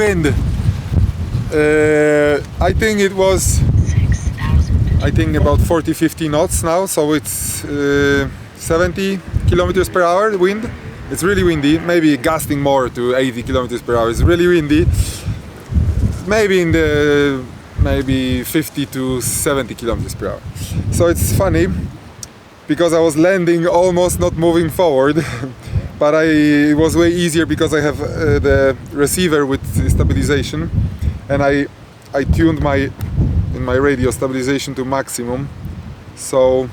wind, I think it was about 40-50 knots now, so it's 70 kilometers per hour wind. It's really windy, maybe gusting more to 80 kilometers per hour. It's really windy, maybe in the 50 to 70 kilometers per hour. So it's funny because I was landing almost not moving forward, but it was way easier because I have the receiver with stabilization, and I tuned my radio stabilization to maximum, so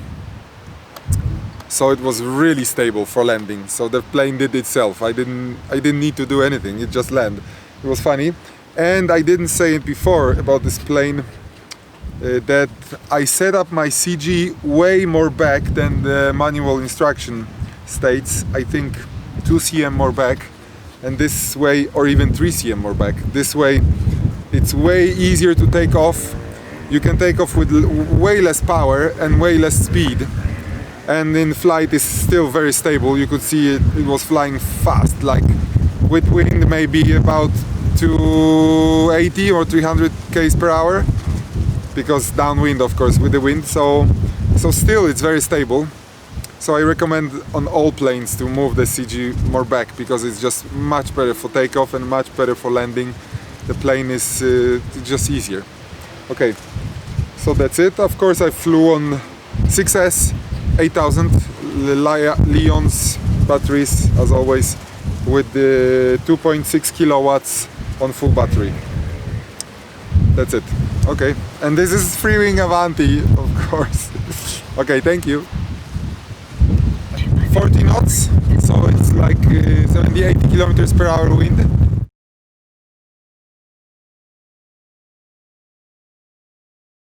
it was really stable for landing. So the plane did itself. I didn't need to do anything. It just landed. It was funny. And I didn't say it before about this plane, that I set up my CG way more back than the manual instruction states. I think 2 cm more back, and this way, or even 3 cm more back. This way it's way easier to take off. You can take off with way less power and way less speed, and in flight is still very stable. You could see it was flying fast, like with wind maybe about 280 or 300 km per hour, because downwind of course with the wind, so still it's very stable. So I recommend on all planes to move the CG more back, because it's just much better for takeoff and much better for landing. The plane is just easier. Okay, so that's it. Of course I flew on 6S 8000 Leon's batteries as always, with the 2.6 kilowatts on full battery. That's it. Okay, and this is Freewing Avanti, of course. Okay, thank you. 40 knots, so it's like 70-80 kilometers per hour wind.